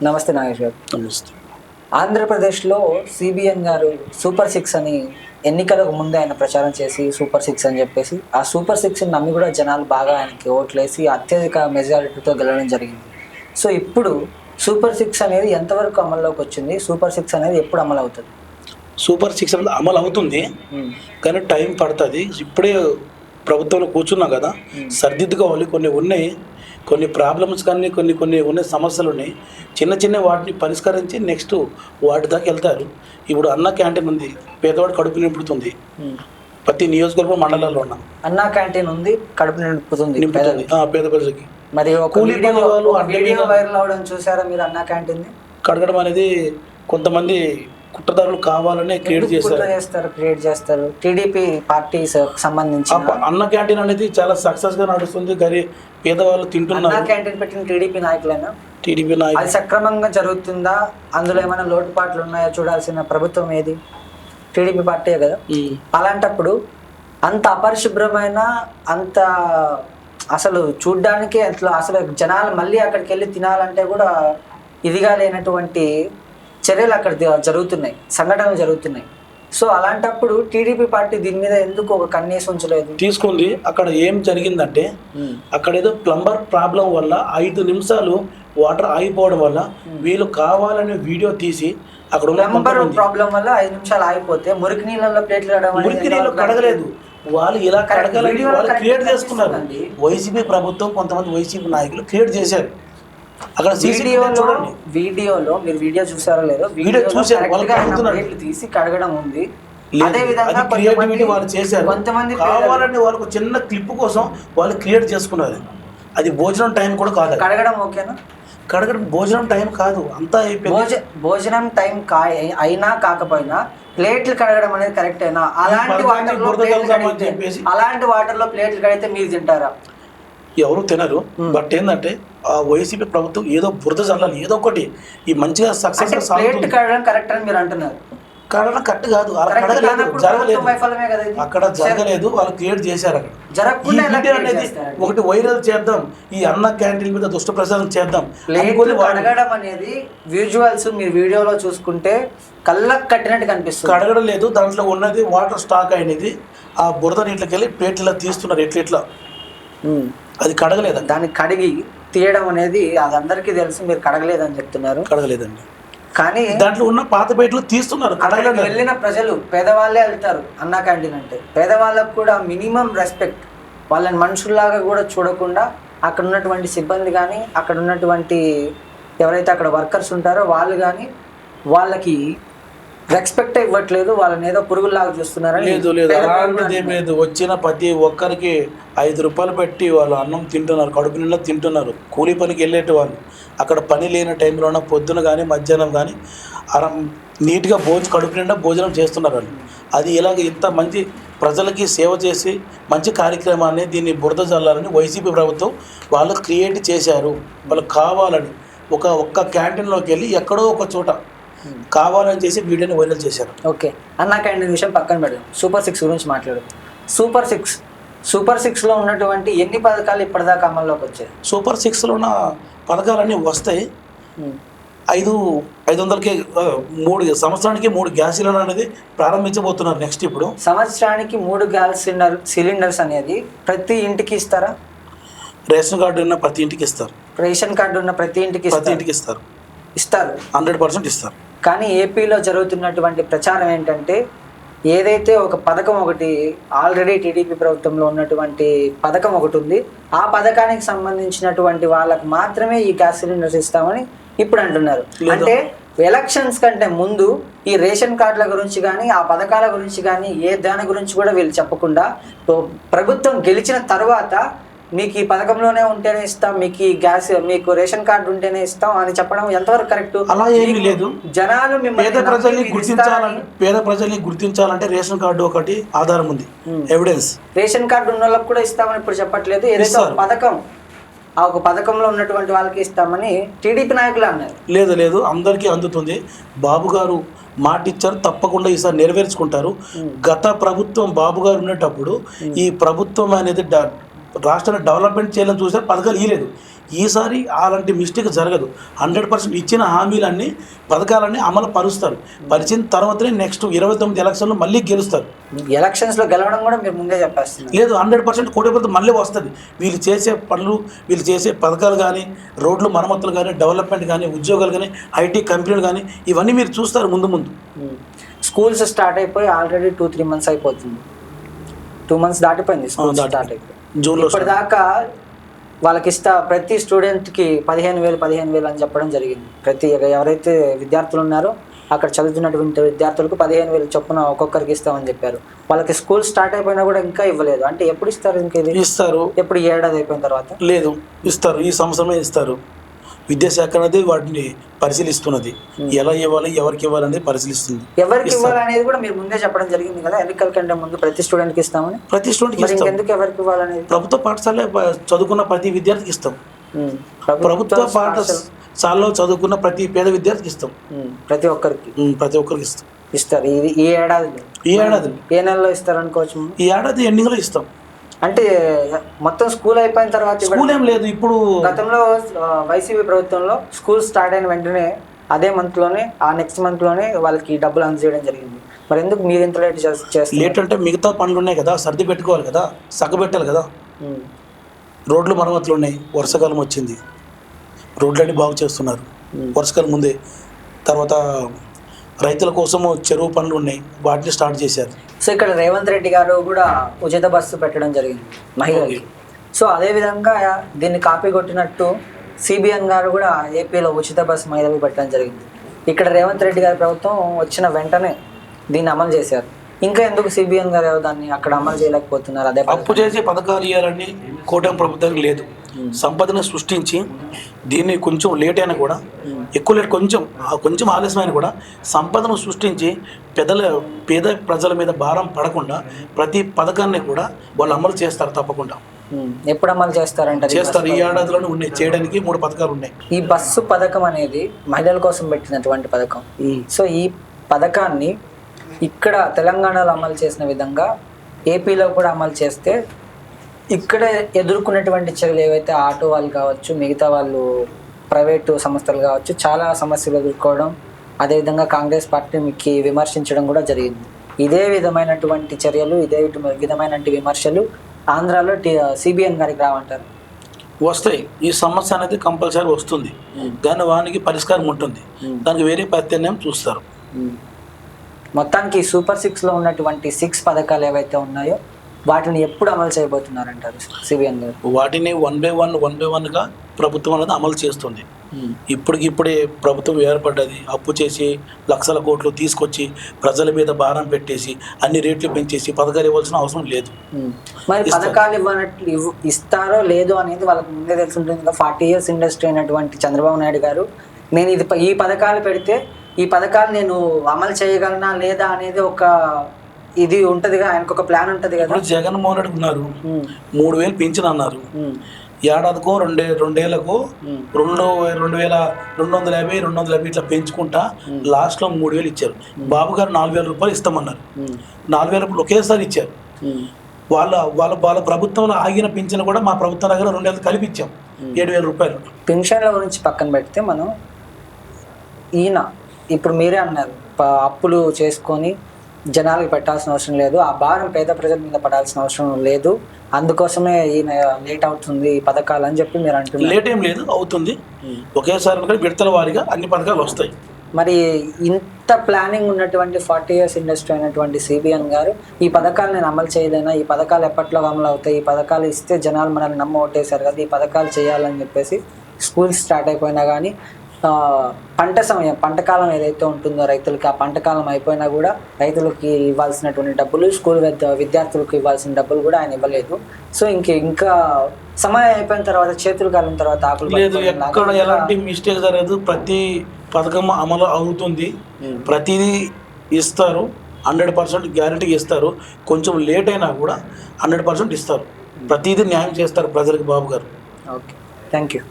నమస్తే నాగేష్ గారు. నమస్తే. ఆంధ్రప్రదేశ్లో సిబిఎన్ గారు సూపర్ సిక్స్ అని ఎన్నికలకు ముందే ఆయన ప్రచారం చేసి సూపర్ సిక్స్ అని చెప్పేసి ఆ సూపర్ సిక్స్ నమ్మి కూడా జనాలు బాగా ఆయనకి ఓట్లేసి అత్యధిక మెజారిటీతో గెలవడం జరిగింది. సో ఇప్పుడు సూపర్ సిక్స్ అనేది ఎంతవరకు అమల్లోకి వచ్చింది? సూపర్ సిక్స్ అనేది ఎప్పుడు అమలు అవుతుంది? సూపర్ సిక్స్ అనేది అమలు అవుతుంది, కానీ టైం పడుతుంది. ఇప్పుడే ప్రభుత్వంలో కూర్చున్నాం కదా, సర్దిద్దుకోవాలి. కొన్ని ఉన్నాయి, కొన్ని ప్రాబ్లమ్స్ కానీ కొన్ని ఉన్న సమస్యలు ఉన్నాయి. చిన్న చిన్న వాటిని పరిష్కరించి నెక్స్ట్ వాటి దాకా వెళ్తారు. ఇప్పుడు అన్న క్యాంటీన్ ఉంది, పేదవాడు కడుపు నింపుతుంది. ప్రతి నియోజకవర్గం మండలాల్లో ఉన్న అన్నా క్యాంటీన్ ఉంది, కడుపు నింపుతుంది పేద ప్రజలకి. మరి వీడియో వైరల్ అవడం చూసారా మీరు? అన్నా క్యాంటీన్ కడగడం అనేది కొంతమంది కుట్రదారులు కావాలనే క్రియేట్ చేస్తారు. టీడీపీ పార్టీ సంబంధించి అన్న క్యాంటీన్ అనేది చాలా సక్సెస్ గా నడుస్తుంది. పేదవాళ్ళు తింటున్నారు. అన్న క్యాంటీన్ పెట్టిన టీడీపీ నాయకులైనా? టీడీపీ నాయకులు. అది సక్రమంగా జరుగుతుందా? అందులో ఏమైనా లోటుపాట్లు ఉన్నాయో చూడాల్సిన ప్రభుత్వం ఏది? టీడీపీ పార్టీ కదా. అలాంటప్పుడు అంత అపరిశుభ్రమైన, అంత అసలు చూడ్డానికి అసలు జనాలు మళ్ళీ అక్కడికి వెళ్ళి తినాలంటే కూడా ఇదిగా లేనటువంటి చర్యలు అక్కడ జరుగుతున్నాయి, సంఘటనలు జరుగుతున్నాయి. సో అలాంటప్పుడు టీడీపీ పార్టీ దీని మీద ఎందుకు ఒక కన్నేసి ఉంచలేదు? తీసుకుంది. అక్కడ ఏం జరిగిందంటే, అక్కడ ఏదో ప్లంబర్ ప్రాబ్లం వల్ల 5 నిమిషాలు వాటర్ ఆగిపోవడం వల్ల వీళ్ళు కావాలని వీడియో తీసి అక్కడ ప్లంబర్ ప్రాబ్లం వల్ల 5 నిమిషాలు ఆగిపోతే మురికి నీళ్ళలో ప్లేట్లు మురికి నీళ్ళు కడగలేదు. వాళ్ళు ఇలా కడగాలని వాళ్ళు క్రియేట్ చేసుకున్నారు. వైసీపీ ప్రభుత్వం, కొంతమంది వైసీపీ నాయకులు క్రియేట్ చేశారు. అక్కడ వీడియోలో మీరు వీడియో చూసారో లేదో, వీడియో చూసారు తీసి కడగడం ఉంది. అదే విధంగా వాళ్ళు చేశారు. కొంతమంది కావాలని వాళ్ళకు చిన్న క్లిప్ కోసం వాళ్ళు క్రియేట్ చేసుకున్నారు. అది భోజనం టైం కూడా కాదు. కడగడం ఓకేనా? కడగడం భోజనం టైం కాదు, అంతా భోజనం టైం అయినా కాకపోయినా ప్లేట్లు కడగడం అనేది కరెక్ట్ అయినా? అలాంటి వాటర్లో ప్లేట్లు కడిగితే మీరు తింటారా? ఎవరు తినరు. బట్ ఏంటంటే ఆ వైసీపీ ప్రభుత్వం ఏదో బురద చల్లాలి, ఏదో ఒకటి ఈ మంచిగా సక్సెస్ కరెక్ట్ అని మీరు అంటున్నారు. కడగడం కరెక్ట్ కాదు, అలా జరగలేదు. అక్కడ జరగలేదు, వాళ్ళు క్రియేట్ చేశారు. అక్కడ అనేది ఒకటి వైరల్ చేద్దాం, ఈ అన్న క్యాంటీన్ మీద దుష్ట ప్రచారం చేద్దాం. కడగడం అనేది విజువల్స్ మీరు వీడియోలో చూసుకుంటే కళ్ళకు కట్టినట్టు కనిపిస్తుంది. కడగడం లేదు, దాంట్లో ఉన్నది వాటర్ స్టాక్ అయినది. ఆ బురద నీటికి వెళ్ళి ప్లేట్లా తీస్తున్నారు, ఎట్లా అది కడగలేదు. దాన్ని కడిగి తీయడం అనేది అది అందరికీ తెలుసు. మీరు కడగలేదని చెప్తున్నారు. కడగలేదండి, కానీ దాంట్లో ఉన్న పాత పేట్లు తీస్తున్నారు. వెళ్ళిన ప్రజలు పేదవాళ్ళే వెళ్తారు అన్నా క్యాంటీన్ అంటే. పేదవాళ్ళకు కూడా మినిమం రెస్పెక్ట్, వాళ్ళని మనుషుల్లాగా కూడా చూడకుండా అక్కడ ఉన్నటువంటి సిబ్బంది కానీ, అక్కడ ఉన్నటువంటి ఎవరైతే అక్కడ వర్కర్స్ ఉంటారో వాళ్ళు కానీ వాళ్ళకి రెస్పెక్ట్ ఇవ్వట్లేదు. వాళ్ళని ఏదో పురుగుల్లాగా చూస్తున్నారని. లేదు అలాంటిది ఏం లేదు. వచ్చిన ప్రతి ఒక్కరికి 5 రూపాయలు పెట్టి వాళ్ళు అన్నం తింటున్నారు, కడుపు నిండా తింటున్నారు. కూలీ పనికి వెళ్ళేటి వాళ్ళు అక్కడ పని లేని టైంలోన పొద్దున కానీ మధ్యాహ్నం కానీ నీట్గా కడుపు నిండా భోజనం చేస్తున్నారు వాళ్ళు. అది ఇలాగ ఇంత మంచి ప్రజలకి సేవ చేసి మంచి కార్యక్రమాన్ని దీన్ని బురద జల్లాలని వైసీపీ ప్రభుత్వం వాళ్ళు క్రియేట్ చేశారు. వాళ్ళు కావాలని ఒక్క క్యాంటీన్లోకి వెళ్ళి ఎక్కడో ఒక చోట కావాలని చేసి వీడియోని వైరల్ చేశారు. ఓకే, అన్నా క్యాంటీన్ విషయం పక్కన పెడదాం. సూపర్ సిక్స్ గురించి మాట్లాడదాం. సూపర్ సిక్స్లో ఉన్నటువంటి ఎన్ని పథకాలు ఇప్పటిదాకా అమల్లోకి వచ్చాయి? సూపర్ సిక్స్లో ఉన్న పథకాలన్నీ వస్తాయి. 500కి 3 సంవత్సరానికి 3 గ్యాస్ సిలిండర్ అనేది ప్రారంభించబోతున్నారు. నెక్స్ట్ ఇప్పుడు సంవత్సరానికి 3 గ్యాస్ సిలిండర్స్ అనేది ప్రతి ఇంటికి ఇస్తారా? రేషన్ కార్డు ఉన్న ప్రతి ఇంటికి ఇస్తారు. రేషన్ కార్డు ఉన్న ప్రతి ఇంటికి ఇస్తారు. 100% ఇస్తారు. కానీ ఏపీలో జరుగుతున్నటువంటి ప్రచారం ఏంటంటే, ఏదైతే ఒక పథకం ఒకటి ఆల్రెడీ టీడీపీ ప్రభుత్వంలో ఉన్నటువంటి పథకం ఒకటి ఉంది, ఆ పథకానికి సంబంధించినటువంటి వాళ్ళకు మాత్రమే ఈ గ్యాస్ సిలిండర్స్ ఇస్తామని ఇప్పుడు అంటున్నారు. అంటే ఎలక్షన్స్ కంటే ముందు ఈ రేషన్ కార్డుల గురించి కానీ, ఆ పథకాల గురించి కానీ, దాని గురించి కూడా వీళ్ళు చెప్పకుండా ప్రభుత్వం గెలిచిన తర్వాత మీకు ఈ పథకంలోనే ఉంటేనే ఇస్తాం, మీకు ఈ గ్యాస్, మీకు రేషన్ కార్డు ఉంటేనే ఇస్తాం అని చెప్పడం ఎంతవరకు కరెక్ట్? అలా ఏమీ లేదు. జనాలు పేద ప్రజల్ని గుర్తించాలంటే రేషన్ కార్డు ఒకటి ఆధారం ఉంది, ఎవిడెన్స్. రేషన్ కార్డు ఉన్న వాళ్ళకి కూడా ఇస్తామని ఇప్పుడు చెప్పట్లేదు. ఏదైతే పథకం, ఆ ఒక పథకంలో ఉన్నటువంటి వాళ్ళకి ఇస్తామని టీడీపీ నాయకులు అన్నారు. లేదు, అందరికీ అందుతుంది. బాబు గారు మాట ఇచ్చారు, తప్పకుండా ఈసారి నెరవేర్చుకుంటారు. గత ప్రభుత్వం బాబు గారు ఉండేటప్పుడు ఈ ప్రభుత్వం అనేది రాష్ట్రాన్ని డెవలప్మెంట్ చేయాలని చూసారు, పథకాలు ఇవ్వలేదు. ఈసారి అలాంటి మిస్టేక్ జరగదు. 100% ఇచ్చిన హామీలన్నీ పథకాలన్నీ అమలు పరుస్తారు. పరిచిన తర్వాతనే నెక్స్ట్ 29 ఎలక్షన్లో మళ్ళీ గెలుస్తారు. ఎలక్షన్స్లో గెలవడం కూడా మీరు ముందే చెప్పేస్తున్నారు. లేదు, 100% కోటి రూపాయలు మళ్ళీ వస్తుంది. వీళ్ళు చేసే పనులు, వీళ్ళు చేసే పథకాలు కానీ, రోడ్లు మరమ్మతులు కానీ, డెవలప్మెంట్ కానీ, ఉద్యోగాలు కానీ, ఐటీ కంపెనీలు కానీ, ఇవన్నీ మీరు చూస్తారు ముందు ముందు. స్కూల్స్ స్టార్ట్ అయిపోయి ఆల్రెడీ 2-3 months అయిపోతుంది. 2 months దాటిపోయింది స్కూల్ స్టార్ట్ అయిపోయి. జూన్లో ఇప్పటిదాకా వాళ్ళకి ప్రతి స్టూడెంట్కి 15,000 అని చెప్పడం జరిగింది. ఎవరైతే విద్యార్థులు ఉన్నారో అక్కడ చదువుతున్నటువంటి విద్యార్థులకు 15,000 చొప్పున ఒక్కొక్కరికి ఇస్తామని చెప్పారు. వాళ్ళకి స్కూల్ స్టార్ట్ అయిపోయినా కూడా ఇంకా ఇవ్వలేదు. అంటే ఎప్పుడు ఇస్తారు? ఇంకా ఇది ఇస్తారు. ఎప్పుడు ఈ ఏడాది అయిపోయిన తర్వాత? లేదు, ఇస్తారు. ఈ సంవత్సరమే ఇస్తారు. విద్యాశాఖ అనేది వాటిని పరిశీలిస్తున్నది. ఎలా ఇవ్వాలి, ఎవరికి ఇవ్వాలి అనేది పరిశీలిస్తుంది. ఎవరికి ఇవ్వాలి అనేది కూడా మీరు ముందే చెప్పడం జరిగింది కదా, ఎన్నికల కంటే ముందు ప్రతి స్టూడెంట్కి ఇస్తామని. ప్రతి స్టూడెంట్కి ఇస్తాం. ఎందుకు ఎవరికి ఇవ్వాలనేది? ప్రభుత్వ పాఠశాల చదువుకున్న ప్రతి విద్యార్థికి ఇస్తాం. ప్రభుత్వ పాఠశాలలో చదువుకున్న ప్రతి పేద విద్యార్థికి ఇస్తాం. ప్రతి ఒక్కరికి ఇస్తాం. ఇస్తారు. ఇది ఈ ఏడాది ఏ నెలలో ఇస్తారు అనుకోవచ్చు? ఈ ఏడాది ఎండింగ్లో ఇస్తాం. అంటే మొత్తం స్కూల్ అయిపోయిన తర్వాత? స్కూల్ ఏం లేదు. ఇప్పుడు గతంలో వైసీపీ ప్రభుత్వంలో స్కూల్ స్టార్ట్ అయిన వెంటనే అదే మంత్లోనే, ఆ నెక్స్ట్ మంత్లోనే వాళ్ళకి డబ్బులు అందజేయడం జరిగింది. మరి ఎందుకు మీరు ఎంత లేట్ చేస్తారు? లేట్ అంటే మిగతా పనులు ఉన్నాయి కదా, సర్ది పెట్టుకోవాలి కదా, సగ్గబెట్టాలి కదా. రోడ్లు మరమ్మతులు ఉన్నాయి. వర్షాకాలం వచ్చింది, రోడ్లన్నీ బాగు చేస్తున్నారు వర్షాకాలం ముందే. తర్వాత రైతుల కోసము చెరువు పనులు ఉన్నాయి, వాటిని స్టార్ట్ చేశారు. సో ఇక్కడ రేవంత్ రెడ్డి గారు కూడా ఉచిత బస్సు పెట్టడం జరిగింది మహిళలకి. సో అదేవిధంగా దీన్ని కాపీ కొట్టినట్టు సిబిఎన్ గారు కూడా ఏపీలో ఉచిత బస్సు మహిళలకు పెట్టడం జరిగింది. ఇక్కడ రేవంత్ రెడ్డి గారి ప్రభుత్వం వచ్చిన వెంటనే దీన్ని అమలు చేశారు. ఇంకా ఎందుకు సిబిఎన్ గారు దాన్ని అక్కడ అమలు చేయలేకపోతున్నారు? అదే అప్పు చేసి పథకాలు ఇవ్వాలని కూటమి ప్రభుత్వానికి లేదు. సంపదను సృష్టించి దీన్ని కొంచెం లేట్ అయినా కూడా, ఎక్కువ లేట్ కొంచెం ఆలస్యమైన కూడా సంపదను సృష్టించి పేద ప్రజల మీద భారం పడకుండా ప్రతి పథకాన్ని కూడా వాళ్ళు అమలు చేస్తారు తప్పకుండా. ఎప్పుడు అమలు చేస్తారు? ఈ ఏడాదిలోనే ఉన్నాయి. చేయడానికి 3 పథకాలు ఉన్నాయి. ఈ బస్సు పథకం అనేది మహిళల కోసం పెట్టినటువంటి పథకం. సో ఈ పథకాన్ని ఇక్కడ తెలంగాణలో అమలు చేసిన విధంగా ఏపీలో కూడా అమలు చేస్తే ఇక్కడ ఎదుర్కొన్నటువంటి చర్యలు ఏవైతే ఆటో వాళ్ళు కావచ్చు, మిగతా వాళ్ళు ప్రైవేటు సంస్థలు కావచ్చు, చాలా సమస్యలు ఎదుర్కోవడం, అదేవిధంగా కాంగ్రెస్ పార్టీకి విమర్శించడం కూడా జరిగింది. ఇదే విధమైనటువంటి చర్యలు, ఇదే విధమైనటువంటి విమర్శలు ఆంధ్రాలో సిబిఎన్ గారికి రావంటారు? వస్తాయి. ఈ సమస్య అనేది కంపల్సరీ వస్తుంది, కానీ వానికి పరిష్కారం ఉంటుంది. దానికి వేరే ప్రత్యామ్నాయం చూస్తారు. మొత్తానికి సూపర్ 6లో ఉన్నటువంటి 6 పథకాలు ఏవైతే ఉన్నాయో వాటిని ఎప్పుడు అమలు చేయబోతున్నారంటారు సిబిఎన్ గారు? వాటిని 1 by 1గా ప్రభుత్వం అనేది అమలు చేస్తుంది. ఇప్పటికిప్పుడే ప్రభుత్వం ఏర్పడ్డది. అప్పు చేసి లక్షల కోట్లు తీసుకొచ్చి ప్రజల మీద భారం పెట్టేసి అన్ని రేట్లు పెంచేసి పథకాలు ఇవ్వాల్సిన అవసరం లేదు. మరి పథకాలు ఇస్తారో లేదో అనేది వాళ్ళకి ముందే తెలిసి ఉంటుంది కదా. 40 years ఇండస్ట్రీ అయినటువంటి చంద్రబాబు నాయుడు గారు, నేను ఈ పథకాలు పెడితే ఈ పథకాలు నేను అమలు చేయగలనా లేదా అనేది ఒక ఇది ఉంటదిగా, ఆయనకు ఒక ప్లాన్ ఉంటది కదా. జగన్మోహన్ రెడ్డి ఉన్నారు, 3,000 పెంచిన అన్నారు. ఏడాదికో రెండేళ్లకు 2,250 ఇట్లా పెంచుకుంటా లాస్ట్లో 3,000 ఇచ్చారు. బాబు గారు 4,000 రూపాయలు ఇస్తామన్నారు. 4,000 రూపాయలు ఒకేసారి ఇచ్చారు. వాళ్ళ ప్రభుత్వంలో ఆగిన పింఛను కూడా మా ప్రభుత్వం దగ్గర 2 ఏళ్ళు కలిపి ఇచ్చాం, 7,000 రూపాయలు. పెన్షన్ల గురించి పక్కన పెడితే మనం ఇప్పుడు మీరే అన్నారు అప్పులు చేసుకొని జనాలకి పెట్టాల్సిన అవసరం లేదు, ఆ భారం పేద ప్రజల మీద పడాల్సిన అవసరం లేదు, అందుకోసమే ఈయన లేట్ అవుతుంది ఈ పథకాలు అని చెప్పి మీరు అంటున్నారు. లేట్ ఏం లేదు, అవుతుంది. ఒకేసారి విడతల వారీగా అన్ని పథకాలు వస్తాయి. మరి ఇంత ప్లానింగ్ ఉన్నటువంటి 40 years ఇండస్ట్రీ అయినటువంటి సిబిఎన్ గారు ఈ పథకాలు నేను అమలు చేయలేనా, ఈ పథకాలు ఎప్పట్లో అమలు అవుతాయి, ఈ పథకాలు ఇస్తే జనాలు మనల్ని నమ్మ ఓటేశారు కదా, ఈ పథకాలు చేయాలని చెప్పేసి స్కూల్స్ స్టార్ట్ అయిపోయినా కానీ పంట కాలం ఏదైతే ఉంటుందో రైతులకి, ఆ పంట కాలం అయిపోయినా కూడా రైతులకి ఇవ్వాల్సినటువంటి డబ్బులు, స్కూల్ విద్యార్థులకు ఇవ్వాల్సిన డబ్బులు కూడా ఆయన ఇవ్వలేదు. సో ఇంకా సమయం అయిపోయిన తర్వాత, చేతులు కాలిన తర్వాత ఆకులు లేదు, ఎక్కడ ఎలాంటి మిస్టేక్ జరగదు. ప్రతి పథకం అమలు అవుతుంది, ప్రతిదీ ఇస్తారు, 100% గ్యారెంటీ ఇస్తారు. కొంచెం లేట్ అయినా కూడా 100% ఇస్తారు. ప్రతిదీ న్యాయం చేస్తారు ప్రజలకు బాబు గారు. Okay, thank you.